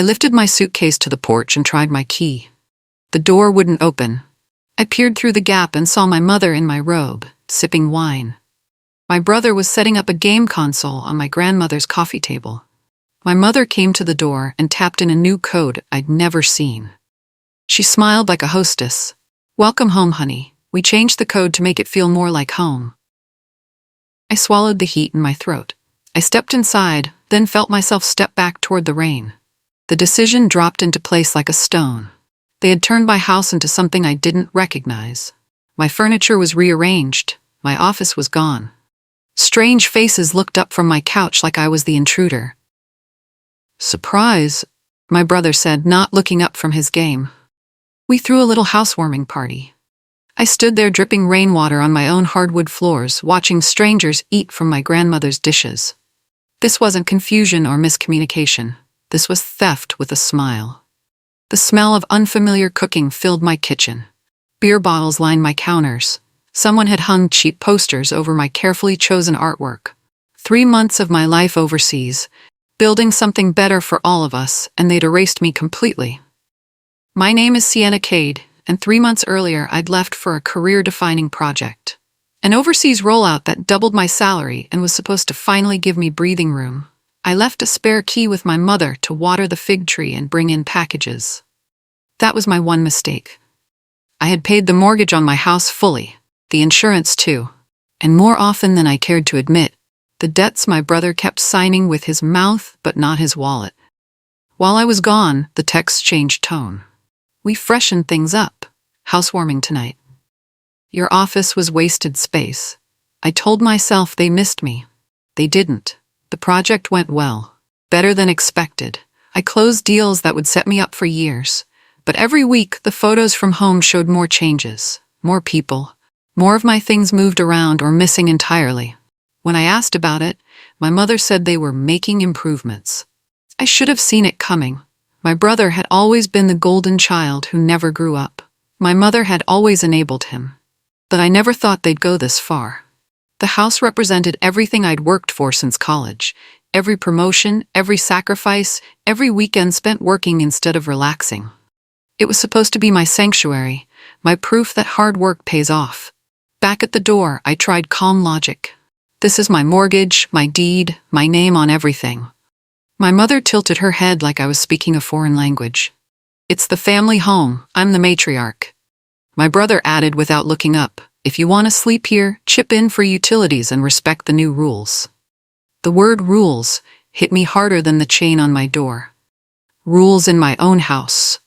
I lifted my suitcase to the porch and tried my key. The door wouldn't open. I peered through the gap and saw my mother in my robe, sipping wine. My brother was setting up a game console on my grandmother's coffee table. My mother came to the door and tapped in a new code I'd never seen. She smiled like a hostess. "Welcome home, honey. We changed the code to make it feel more like home." I swallowed the heat in my throat. I stepped inside, then felt myself step back toward the rain. The decision dropped into place like a stone. They had turned my house into something I didn't recognize. My furniture was rearranged. My office was gone. Strange faces looked up from my couch like I was the intruder. "Surprise," my brother said, not looking up from his game. We threw a little housewarming party. I stood there dripping rainwater on my own hardwood floors, watching strangers eat from my grandmother's dishes. This wasn't confusion or miscommunication. This was theft with a smile. The smell of unfamiliar cooking filled my kitchen. Beer bottles lined my counters. Someone had hung cheap posters over my carefully chosen artwork. 3 months of my life overseas, building something better for all of us, and they'd erased me completely. My name is Sienna Cade, and 3 months earlier I'd left for a career-defining project. An overseas rollout that doubled my salary and was supposed to finally give me breathing room. I left a spare key with my mother to water the fig tree and bring in packages. That was my one mistake. I had paid the mortgage on my house fully, the insurance too, and more often than I cared to admit, the debts my brother kept signing with his mouth but not his wallet. While I was gone, the text changed tone. "We freshened things up. Housewarming tonight." "Your office was wasted space." I told myself they missed me. They didn't. The project went well. Better than expected. I closed deals that would set me up for years. But every week, the photos from home showed more changes, more people. More of my things moved around or missing entirely. When I asked about it, my mother said they were making improvements. I should have seen it coming. My brother had always been the golden child who never grew up. My mother had always enabled him. But I never thought they'd go this far. The house represented everything I'd worked for since college. Every promotion, every sacrifice, every weekend spent working instead of relaxing. It was supposed to be my sanctuary, my proof that hard work pays off. Back at the door, I tried calm logic. "This is my mortgage, my deed, my name on everything." My mother tilted her head like I was speaking a foreign language. "It's the family home. I'm the matriarch." My brother added without looking up, "If you want to sleep here, chip in for utilities and respect the new rules." The word rules hit me harder than the chain on my door. Rules in my own house.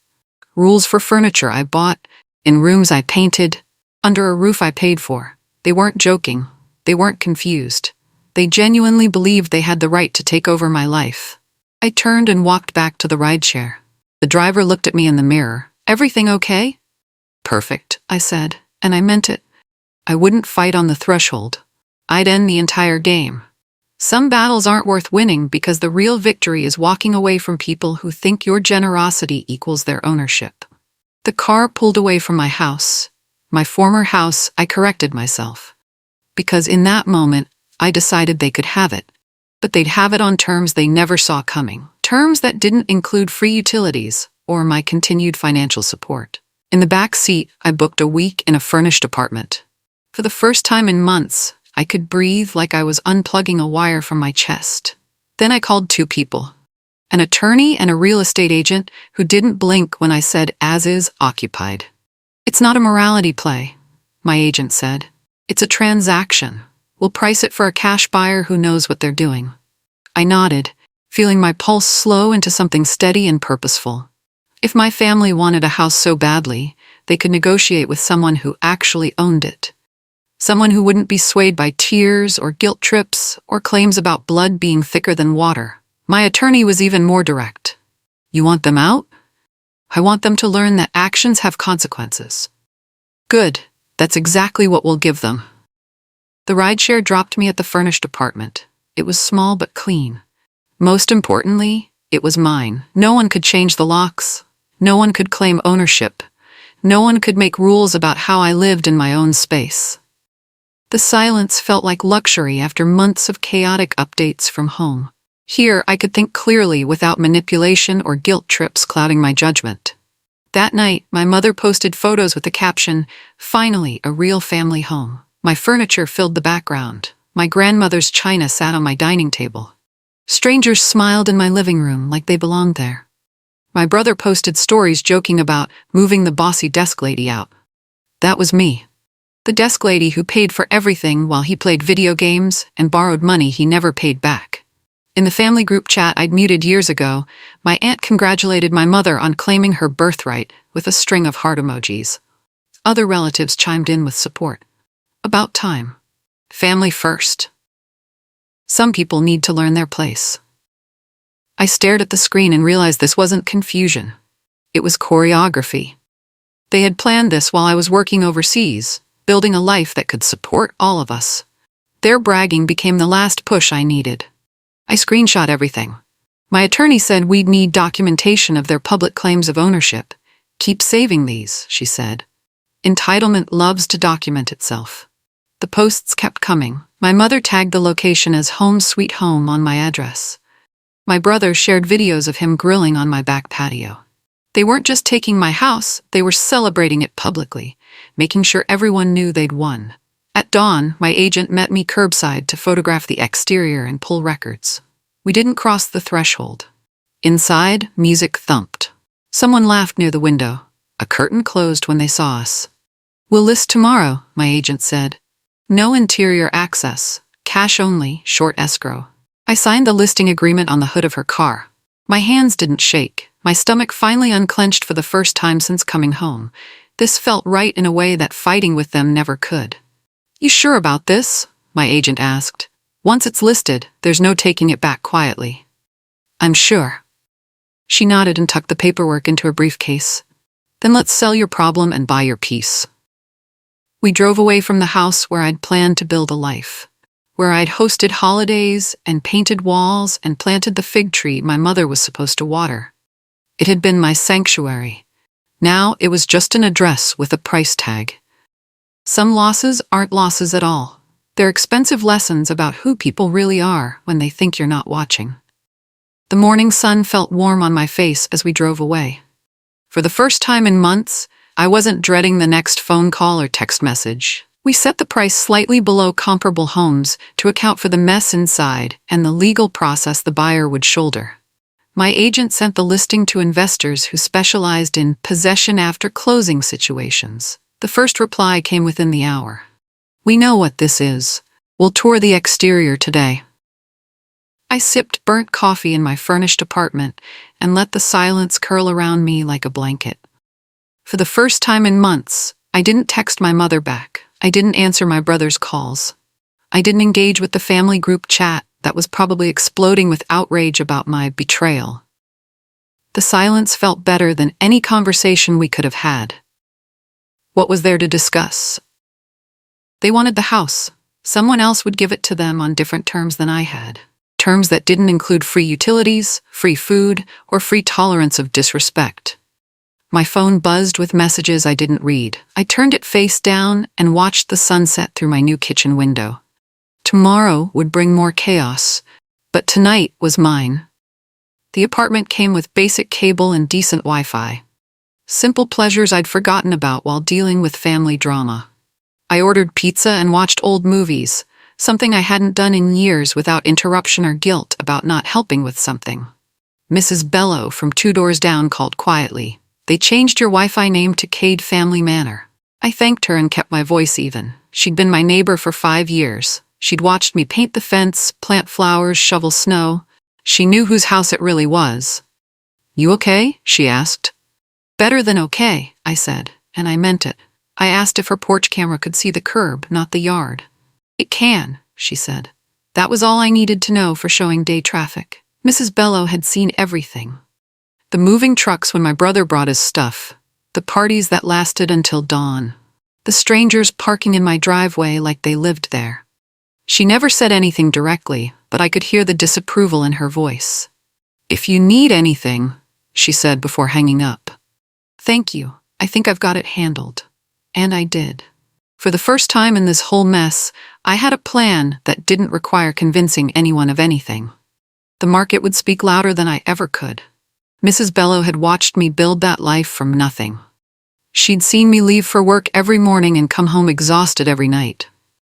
Rules for furniture I bought, in rooms I painted, under a roof I paid for. They weren't joking. They weren't confused. They genuinely believed they had the right to take over my life. I turned and walked back to the rideshare. The driver looked at me in the mirror. "Everything okay?" "Perfect," I said, and I meant it. I wouldn't fight on the threshold. I'd end the entire game. Some battles aren't worth winning because the real victory is walking away from people who think your generosity equals their ownership. The car pulled away from my house. My former house, I corrected myself. Because in that moment, I decided they could have it. But they'd have it on terms they never saw coming. Terms that didn't include free utilities or my continued financial support. In the back seat, I booked a week in a furnished apartment. For the first time in months, I could breathe like I was unplugging a wire from my chest. Then I called 2 people. An attorney and a real estate agent who didn't blink when I said, "As is, occupied." "It's not a morality play," my agent said. "It's a transaction. We'll price it for a cash buyer who knows what they're doing." I nodded, feeling my pulse slow into something steady and purposeful. If my family wanted a house so badly, they could negotiate with someone who actually owned it. Someone who wouldn't be swayed by tears or guilt trips or claims about blood being thicker than water. My attorney was even more direct. "You want them out?" "I want them to learn that actions have consequences." "Good. That's exactly what we'll give them." The rideshare dropped me at the furnished apartment. It was small but clean. Most importantly, it was mine. No one could change the locks. No one could claim ownership. No one could make rules about how I lived in my own space. The silence felt like luxury after months of chaotic updates from home. Here, I could think clearly without manipulation or guilt trips clouding my judgment. That night, my mother posted photos with the caption, "Finally, a real family home." My furniture filled the background. My grandmother's china sat on my dining table. Strangers smiled in my living room like they belonged there. My brother posted stories joking about moving the bossy desk lady out. That was me. The desk lady who paid for everything while he played video games and borrowed money he never paid back. In the family group chat I'd muted years ago, my aunt congratulated my mother on claiming her birthright with a string of heart emojis. Other relatives chimed in with support. About time. Family first. Some people need to learn their place. I stared at the screen and realized this wasn't confusion. It was choreography. They had planned this while I was working overseas, building a life that could support all of us. Their bragging became the last push I needed. I screenshot everything. My attorney said we'd need documentation of their public claims of ownership. "Keep saving these," she said. Entitlement loves to document itself. The posts kept coming. My mother tagged the location as Home Sweet Home on my address. My brother shared videos of him grilling on my back patio. They weren't just taking my house, they were celebrating it publicly, making sure everyone knew they'd won. At dawn, my agent met me curbside to photograph the exterior and pull records. We didn't cross the threshold. Inside, music thumped. Someone laughed near the window. A curtain closed when they saw us. "We'll list tomorrow," my agent said. "No interior access. Cash only, short escrow." I signed the listing agreement on the hood of her car. My hands didn't shake. My stomach finally unclenched for the first time since coming home. This felt right in a way that fighting with them never could. "You sure about this?" my agent asked. "Once it's listed, there's no taking it back quietly." "I'm sure." She nodded and tucked the paperwork into her briefcase. "Then let's sell your problem and buy your peace." We drove away from the house where I'd planned to build a life, where I'd hosted holidays and painted walls and planted the fig tree my mother was supposed to water. It had been my sanctuary. Now it was just an address with a price tag. Some losses aren't losses at all. They're expensive lessons about who people really are when they think you're not watching. The morning sun felt warm on my face as we drove away. For the first time in months, I wasn't dreading the next phone call or text message. We set the price slightly below comparable homes to account for the mess inside and the legal process the buyer would shoulder. My agent sent the listing to investors who specialized in possession after closing situations. The first reply came within the hour. "We know what this is. We'll tour the exterior today." I sipped burnt coffee in my furnished apartment and let the silence curl around me like a blanket. For the first time in months, I didn't text my mother back. I didn't answer my brother's calls. I didn't engage with the family group chat that was probably exploding with outrage about my betrayal. The silence felt better than any conversation we could have had. What was there to discuss? They wanted the house. Someone else would give it to them on different terms than I had. Terms that didn't include free utilities, free food, or free tolerance of disrespect. My phone buzzed with messages I didn't read. I turned it face down and watched the sunset through my new kitchen window. Tomorrow would bring more chaos, but tonight was mine. The apartment came with basic cable and decent Wi-Fi. Simple pleasures I'd forgotten about while dealing with family drama. I ordered pizza and watched old movies, something I hadn't done in years without interruption or guilt about not helping with something. Mrs. Bello from 2 doors down called quietly. "They changed your Wi-Fi name to Cade Family Manor." I thanked her and kept my voice even. She'd been my neighbor for 5 years. She'd watched me paint the fence, plant flowers, shovel snow. She knew whose house it really was. "You okay?" she asked. "Better than okay," I said, and I meant it. I asked if her porch camera could see the curb, not the yard. "It can," she said. That was all I needed to know for showing day traffic. Mrs. Bello had seen everything. The moving trucks when my brother brought his stuff. The parties that lasted until dawn. The strangers parking in my driveway like they lived there. She never said anything directly, but I could hear the disapproval in her voice. "If you need anything," she said before hanging up. "Thank you. I think I've got it handled." And I did. For the first time in this whole mess, I had a plan that didn't require convincing anyone of anything. The market would speak louder than I ever could. Mrs. Bello had watched me build that life from nothing. She'd seen me leave for work every morning and come home exhausted every night.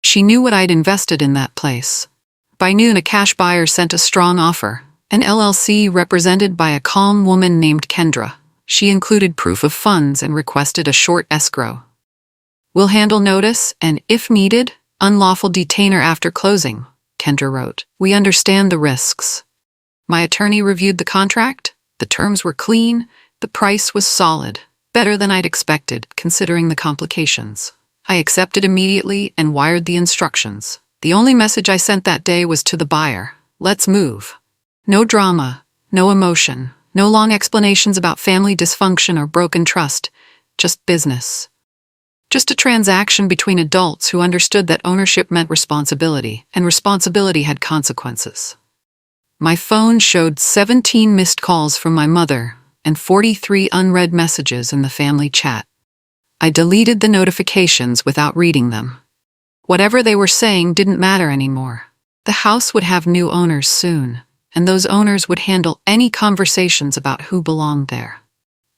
She knew what I'd invested in that place. By noon, a cash buyer sent a strong offer, an LLC represented by a calm woman named Kendra. She included proof of funds and requested a short escrow. "We'll handle notice and, if needed, unlawful detainer after closing," Kendra wrote. "We understand the risks." My attorney reviewed the contract. The terms were clean. The price was solid. Better than I'd expected, considering the complications. I accepted immediately and wired the instructions. The only message I sent that day was to the buyer: "Let's move." No drama, no emotion, no long explanations about family dysfunction or broken trust, just business. Just a transaction between adults who understood that ownership meant responsibility, and responsibility had consequences. My phone showed 17 missed calls from my mother and 43 unread messages in the family chat. I deleted the notifications without reading them. Whatever they were saying didn't matter anymore. The house would have new owners soon, and those owners would handle any conversations about who belonged there.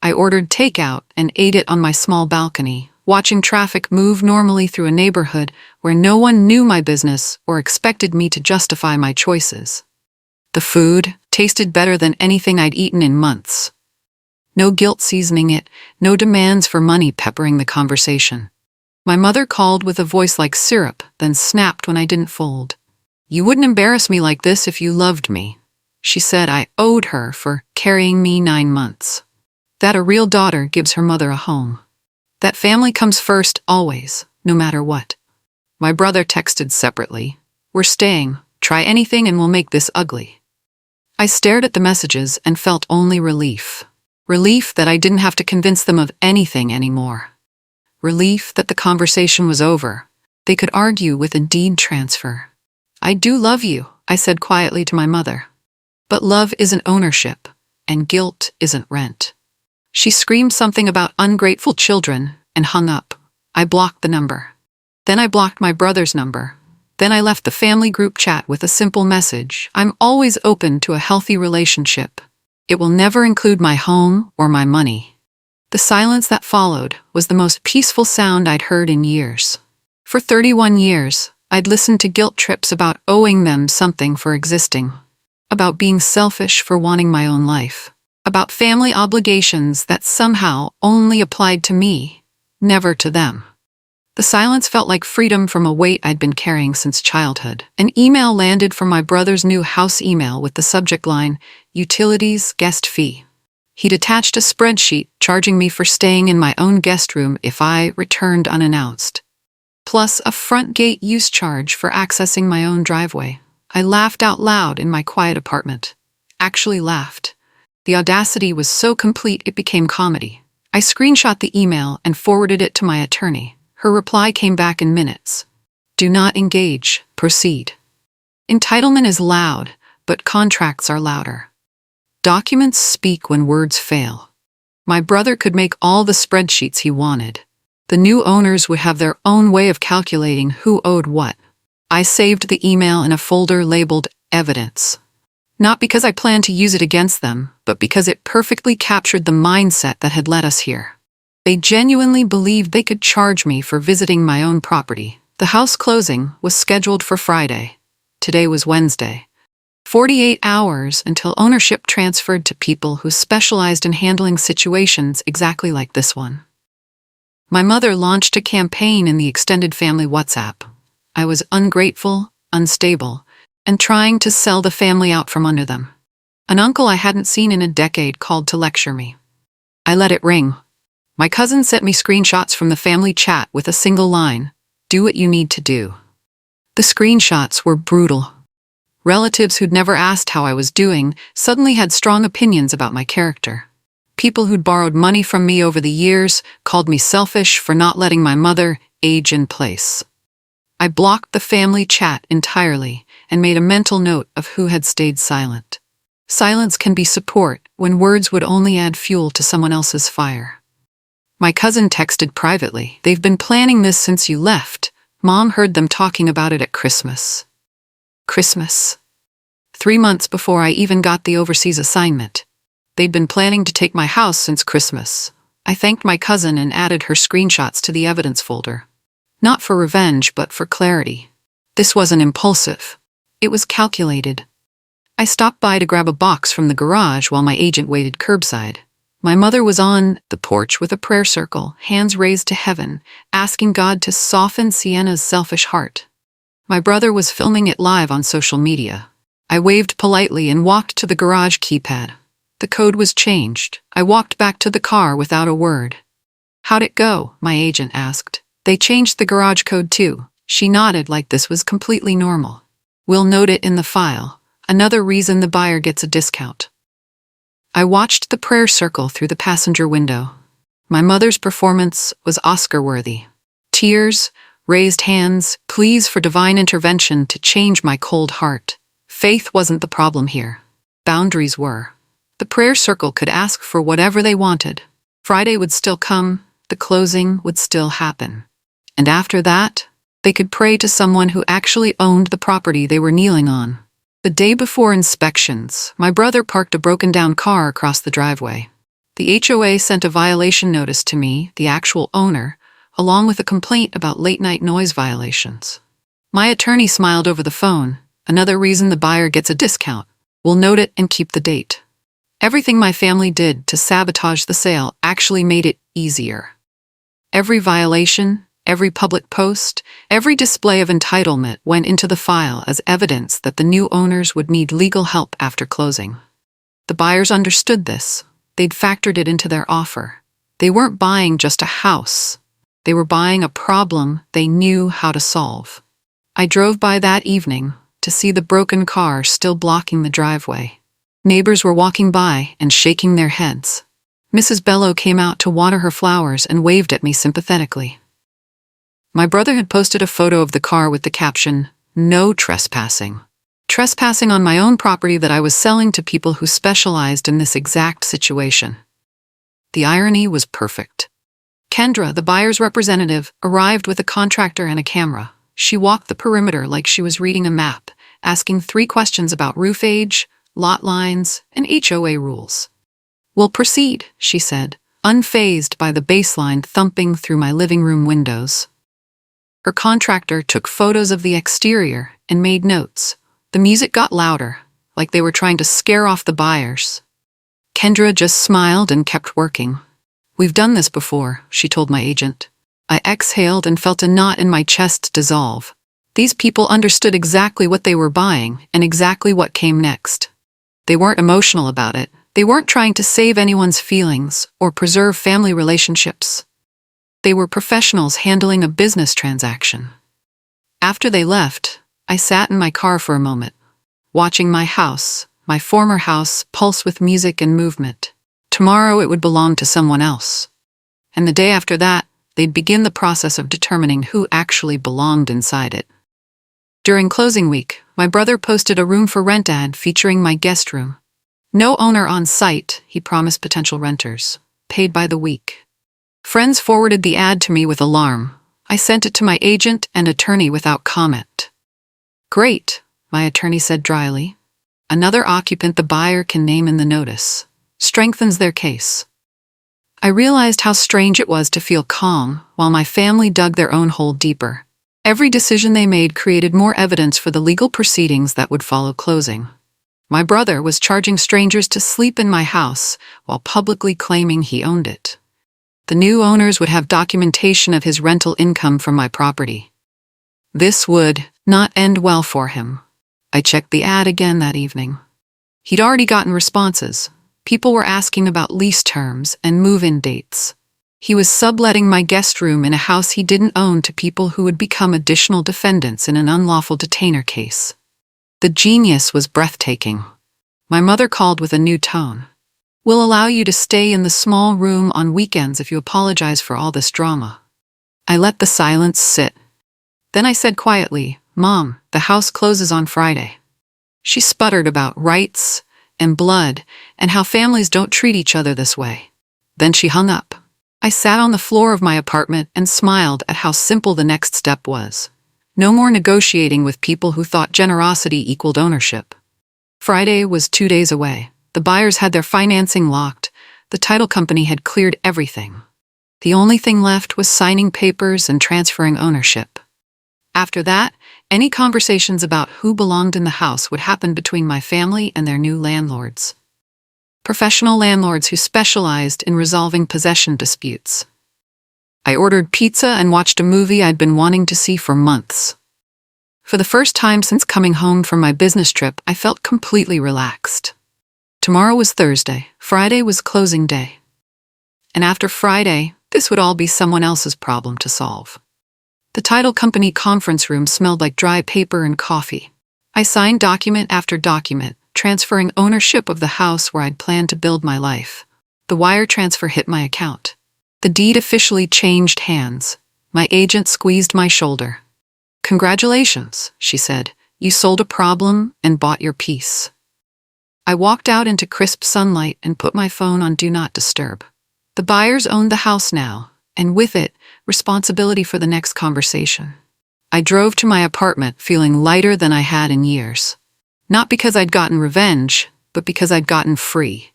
I ordered takeout and ate it on my small balcony, watching traffic move normally through a neighborhood where no one knew my business or expected me to justify my choices. The food tasted better than anything I'd eaten in months. No guilt seasoning it, no demands for money peppering the conversation. My mother called with a voice like syrup, then snapped when I didn't fold. "You wouldn't embarrass me like this if you loved me," she said. I owed her for carrying me 9 months. That a real daughter gives her mother a home. That family comes first, always, no matter what. My brother texted separately: "We're staying. Try anything and we'll make this ugly." I stared at the messages and felt only relief. Relief that I didn't have to convince them of anything anymore. Relief that the conversation was over. They could argue with a deed transfer. "I do love you," I said quietly to my mother. "But love isn't ownership, and guilt isn't rent." She screamed something about ungrateful children and hung up. I blocked the number. Then I blocked my brother's number. Then I left the family group chat with a simple message: "I'm always open to a healthy relationship. It will never include my home or my money." The silence that followed was the most peaceful sound I'd heard in years. For 31 years, I'd listened to guilt trips about owing them something for existing, about being selfish for wanting my own life, about family obligations that somehow only applied to me, never to them. The silence felt like freedom from a weight I'd been carrying since childhood. An email landed from my brother's new house email with the subject line, "Utilities Guest Fee." He'd attached a spreadsheet charging me for staying in my own guest room if I returned unannounced, plus a front gate use charge for accessing my own driveway. I laughed out loud in my quiet apartment. Actually laughed. The audacity was so complete it became comedy. I screenshot the email and forwarded it to my attorney. Her reply came back in minutes. "Do not engage. Proceed." Entitlement is loud, but contracts are louder. Documents speak when words fail. My brother could make all the spreadsheets he wanted. The new owners would have their own way of calculating who owed what. I saved the email in a folder labeled Evidence. Not because I planned to use it against them, but because it perfectly captured the mindset that had led us here. They genuinely believed they could charge me for visiting my own property. The house closing was scheduled for Friday. Today was Wednesday. 48 hours until ownership transferred to people who specialized in handling situations exactly like this one. My mother launched a campaign in the extended family WhatsApp. I was ungrateful, unstable, and trying to sell the family out from under them. An uncle I hadn't seen in a decade called to lecture me. I let it ring. My cousin sent me screenshots from the family chat with a single line: "Do what you need to do." The screenshots were brutal. Relatives who'd never asked how I was doing suddenly had strong opinions about my character. People who'd borrowed money from me over the years called me selfish for not letting my mother age in place. I blocked the family chat entirely and made a mental note of who had stayed silent. Silence can be support when words would only add fuel to someone else's fire. My cousin texted privately, "They've been planning this since you left. Mom heard them talking about it at Christmas." Christmas. 3 months before I even got the overseas assignment. They'd been planning to take my house since Christmas. I thanked my cousin and added her screenshots to the evidence folder. Not for revenge, but for clarity. This wasn't impulsive. It was calculated. I stopped by to grab a box from the garage while my agent waited curbside. My mother was on the porch with a prayer circle, hands raised to heaven, asking God to soften Sienna's selfish heart. My brother was filming it live on social media. I waved politely and walked to the garage keypad. The code was changed. I walked back to the car without a word. "How'd it go?" my agent asked. "They changed the garage code too." She nodded like this was completely normal. "We'll note it in the file. Another reason the buyer gets a discount." I watched the prayer circle through the passenger window. My mother's performance was Oscar-worthy. Tears, raised hands, pleas for divine intervention to change my cold heart. Faith wasn't the problem here. Boundaries were. The prayer circle could ask for whatever they wanted. Friday would still come, the closing would still happen. And after that, they could pray to someone who actually owned the property they were kneeling on. The day before inspections, my brother parked a broken-down car across the driveway. The HOA sent a violation notice to me, the actual owner, along with a complaint about late-night noise violations. My attorney smiled over the phone. "Another reason the buyer gets a discount. We'll note it and keep the date." Everything my family did to sabotage the sale actually made it easier. Every violation, every public post, every display of entitlement went into the file as evidence that the new owners would need legal help after closing. The buyers understood this. They'd factored it into their offer. They weren't buying just a house. They were buying a problem they knew how to solve. I drove by that evening to see the broken car still blocking the driveway. Neighbors were walking by and shaking their heads. Mrs. Bello came out to water her flowers and waved at me sympathetically. My brother had posted a photo of the car with the caption, "No trespassing." Trespassing on my own property that I was selling to people who specialized in this exact situation. The irony was perfect. Kendra, the buyer's representative, arrived with a contractor and a camera. She walked the perimeter like she was reading a map, asking 3 questions about roof age, lot lines, and HOA rules. "We'll proceed," she said, unfazed by the baseline thumping through my living room windows. Her contractor took photos of the exterior and made notes. The music got louder, like they were trying to scare off the buyers. Kendra just smiled and kept working. "We've done this before," she told my agent. I exhaled and felt a knot in my chest dissolve. These people understood exactly what they were buying and exactly what came next. They weren't emotional about it. They weren't trying to save anyone's feelings or preserve family relationships. They were professionals handling a business transaction. After they left, I sat in my car for a moment, watching my house, my former house, pulse with music and movement. Tomorrow it would belong to someone else. And the day after that, they'd begin the process of determining who actually belonged inside it. During closing week, my brother posted a room for rent ad featuring my guest room. No owner on site, he promised potential renters. Paid by the week. Friends forwarded the ad to me with alarm. I sent it to my agent and attorney without comment. "Great," my attorney said dryly. "Another occupant the buyer can name in the notice. Strengthens their case." I realized how strange it was to feel calm while my family dug their own hole deeper. Every decision they made created more evidence for the legal proceedings that would follow closing. My brother was charging strangers to sleep in my house while publicly claiming he owned it. The new owners would have documentation of his rental income from my property. This would not end well for him. I checked the ad again that evening. He'd already gotten responses. People were asking about lease terms and move-in dates. He was subletting my guest room in a house he didn't own to people who would become additional defendants in an unlawful detainer case. The genius was breathtaking. My mother called with a new tone. "We'll allow you to stay in the small room on weekends if you apologize for all this drama." I let the silence sit. Then I said quietly, "Mom, the house closes on Friday." She sputtered about rights and blood and how families don't treat each other this way. Then she hung up. I sat on the floor of my apartment and smiled at how simple the next step was. No more negotiating with people who thought generosity equaled ownership. Friday was 2 days away. The buyers had their financing locked. The title company had cleared everything. The only thing left was signing papers and transferring ownership. After that, any conversations about who belonged in the house would happen between my family and their new landlords. Professional landlords who specialized in resolving possession disputes. I ordered pizza and watched a movie I'd been wanting to see for months. For the first time since coming home from my business trip, I felt completely relaxed. Tomorrow was Thursday. Friday was closing day. And after Friday, this would all be someone else's problem to solve. The title company conference room smelled like dry paper and coffee. I signed document after document, transferring ownership of the house where I'd planned to build my life. The wire transfer hit my account. The deed officially changed hands. My agent squeezed my shoulder. "Congratulations," she said. "You sold a problem and bought your peace." I walked out into crisp sunlight and put my phone on Do Not Disturb. The buyers owned the house now, and with it, responsibility for the next conversation. I drove to my apartment feeling lighter than I had in years. Not because I'd gotten revenge, but because I'd gotten free.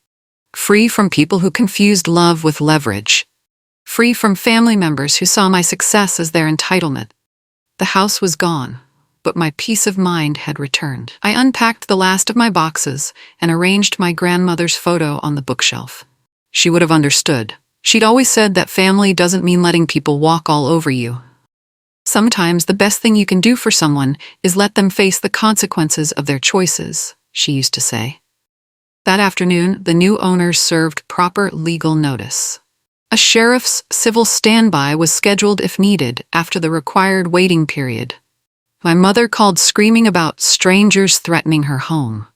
Free from people who confused love with leverage. Free from family members who saw my success as their entitlement. The house was gone, but my peace of mind had returned. I unpacked the last of my boxes and arranged my grandmother's photo on the bookshelf. She would have understood. She'd always said that family doesn't mean letting people walk all over you. Sometimes the best thing you can do for someone is let them face the consequences of their choices, she used to say. That afternoon, the new owners served proper legal notice. A sheriff's civil standby was scheduled if needed after the required waiting period. My mother called screaming about strangers threatening her home.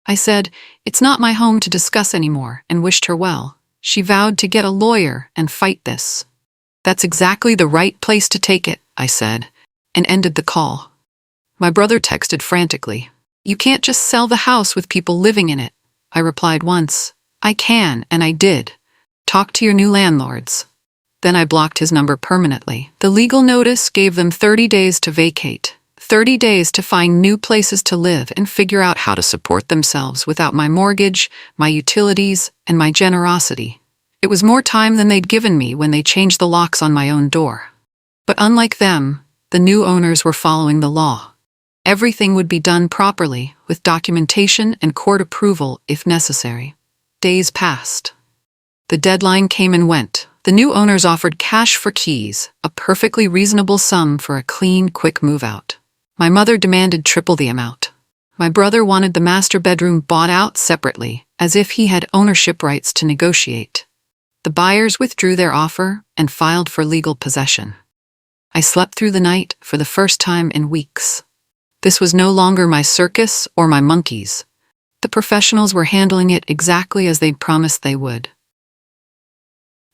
I said, "It's not my home to discuss anymore," and wished her well. She vowed to get a lawyer and fight this. "That's exactly the right place to take it," I said, and ended the call. My brother texted frantically. "You can't just sell the house with people living in it." I replied once. "I can, and I did. Talk to your new landlords." Then I blocked his number permanently. The legal notice gave them 30 days to vacate, 30 days to find new places to live and figure out how to support themselves without my mortgage, my utilities, and my generosity. It was more time than they'd given me when they changed the locks on my own door. But unlike them, the new owners were following the law. Everything would be done properly, with documentation and court approval if necessary. Days passed. The deadline came and went. The new owners offered cash for keys, a perfectly reasonable sum for a clean, quick move-out. My mother demanded triple the amount. My brother wanted the master bedroom bought out separately, as if he had ownership rights to negotiate. The buyers withdrew their offer and filed for legal possession. I slept through the night for the first time in weeks. This was no longer my circus or my monkeys. The professionals were handling it exactly as they'd promised they would.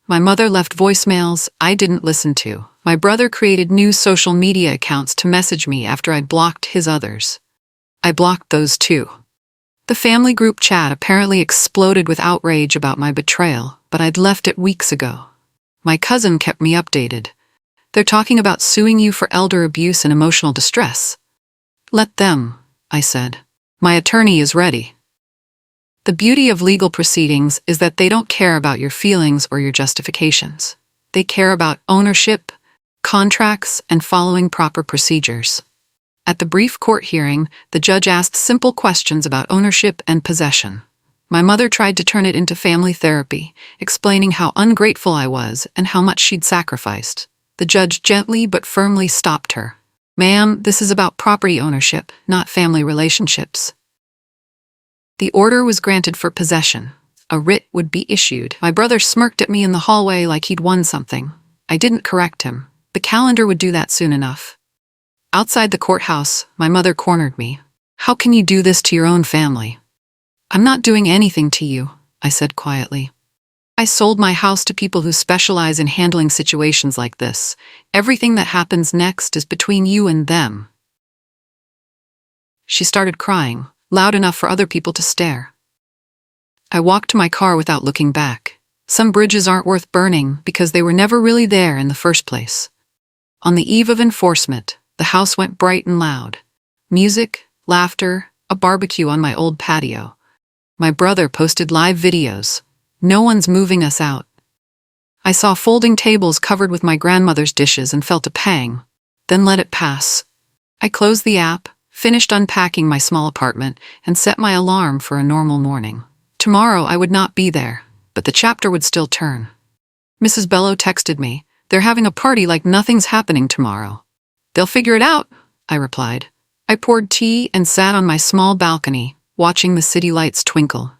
My mother left voicemails I didn't listen to. My brother created new social media accounts to message me after I'd blocked his others. I blocked those too. The family group chat apparently exploded with outrage about my betrayal, but I'd left it weeks ago. My cousin kept me updated. "They're talking about suing you for elder abuse and emotional distress." "Let them," I said. "My attorney is ready." The beauty of legal proceedings is that they don't care about your feelings or your justifications. They care about ownership, contracts, and following proper procedures. At the brief court hearing, the judge asked simple questions about ownership and possession. My mother tried to turn it into family therapy, explaining how ungrateful I was and how much she'd sacrificed. The judge gently but firmly stopped her. "Ma'am, this is about property ownership, not family relationships." The order was granted for possession. A writ would be issued. My brother smirked at me in the hallway like he'd won something. I didn't correct him. The calendar would do that soon enough. Outside the courthouse, my mother cornered me. "How can you do this to your own family?" "I'm not doing anything to you," I said quietly. "I sold my house to people who specialize in handling situations like this. Everything that happens next is between you and them." She started crying, loud enough for other people to stare. I walked to my car without looking back. Some bridges aren't worth burning because they were never really there in the first place. On the eve of enforcement, the house went bright and loud. Music, laughter, a barbecue on my old patio. My brother posted live videos. No one's moving us out. I saw folding tables covered with my grandmother's dishes and felt a pang, then let it pass. I closed the app, finished unpacking my small apartment, and set my alarm for a normal morning. Tomorrow I would not be there, but the chapter would still turn. Mrs. Bello texted me, "They're having a party like nothing's happening tomorrow." "They'll figure it out," I replied. I poured tea and sat on my small balcony, watching the city lights twinkle.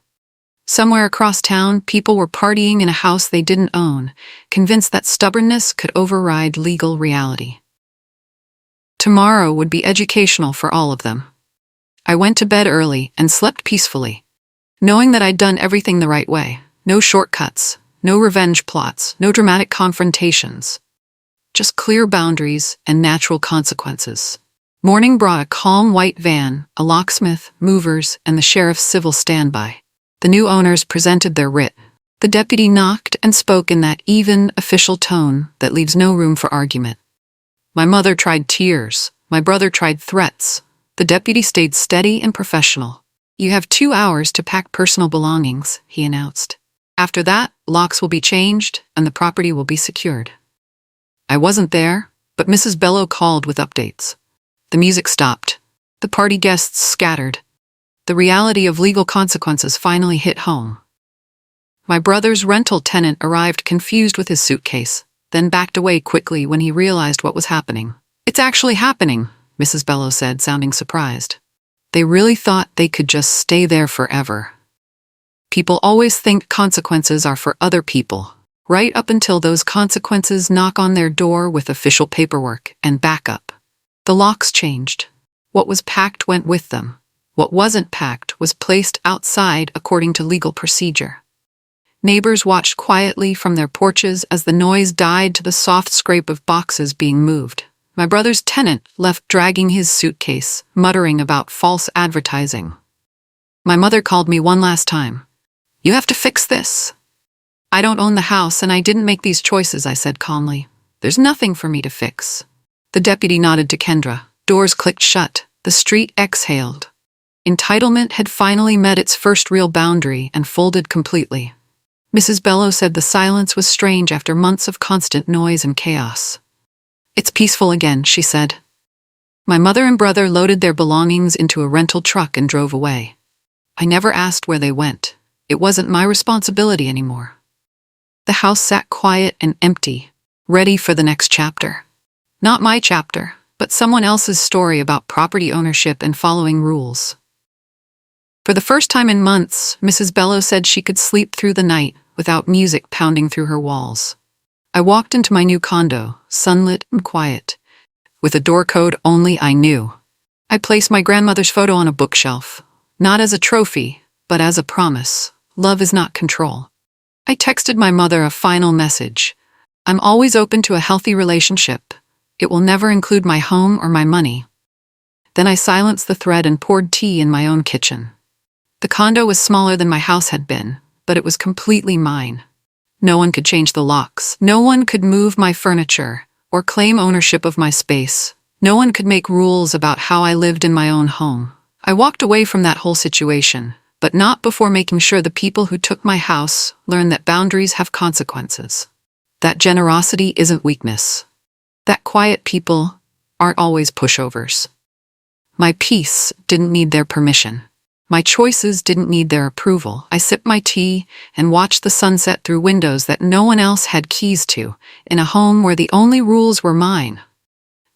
Somewhere across town, people were partying in a house they didn't own, convinced that stubbornness could override legal reality. Tomorrow would be educational for all of them. I went to bed early and slept peacefully, knowing that I'd done everything the right way. No shortcuts, no revenge plots, no dramatic confrontations. Just clear boundaries and natural consequences. Morning brought a calm white van, a locksmith, movers, and the sheriff's civil standby. The new owners presented their writ. The deputy knocked and spoke in that even, official tone that leaves no room for argument. My mother tried tears. My brother tried threats. The deputy stayed steady and professional. "You have 2 hours to pack personal belongings," he announced. "After that, locks will be changed and the property will be secured." I wasn't there, but Mrs. Bello called with updates. The music stopped. The party guests scattered. The reality of legal consequences finally hit home. My brother's rental tenant arrived confused with his suitcase, then backed away quickly when he realized what was happening. "It's actually happening," Mrs. Bello said, sounding surprised. They really thought they could just stay there forever. People always think consequences are for other people, right up until those consequences knock on their door with official paperwork and backup. The locks changed. What was packed went with them. What wasn't packed was placed outside according to legal procedure. Neighbors watched quietly from their porches as the noise died to the soft scrape of boxes being moved. My brother's tenant left dragging his suitcase, muttering about false advertising. My mother called me one last time. "You have to fix this." "I don't own the house and I didn't make these choices," I said calmly. "There's nothing for me to fix." The deputy nodded to Kendra. Doors clicked shut. The street exhaled. Entitlement had finally met its first real boundary and folded completely. Mrs. Bello said the silence was strange after months of constant noise and chaos. "It's peaceful again," she said. My mother and brother loaded their belongings into a rental truck and drove away. I never asked where they went. It wasn't my responsibility anymore. The house sat quiet and empty, ready for the next chapter. Not my chapter, but someone else's story about property ownership and following rules. For the first time in months, Mrs. Bello said she could sleep through the night without music pounding through her walls. I walked into my new condo, sunlit and quiet, with a door code only I knew. I placed my grandmother's photo on a bookshelf, not as a trophy, but as a promise. Love is not control. I texted my mother a final message. "I'm always open to a healthy relationship. It will never include my home or my money." Then I silenced the thread and poured tea in my own kitchen. The condo was smaller than my house had been, but it was completely mine. No one could change the locks. No one could move my furniture or claim ownership of my space. No one could make rules about how I lived in my own home. I walked away from that whole situation, but not before making sure the people who took my house learned that boundaries have consequences. That generosity isn't weakness. That quiet people aren't always pushovers. My peace didn't need their permission. My choices didn't need their approval. I sipped my tea and watched the sunset through windows that no one else had keys to, in a home where the only rules were mine.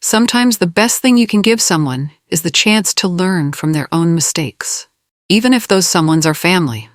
Sometimes the best thing you can give someone is the chance to learn from their own mistakes, even if those someones are family.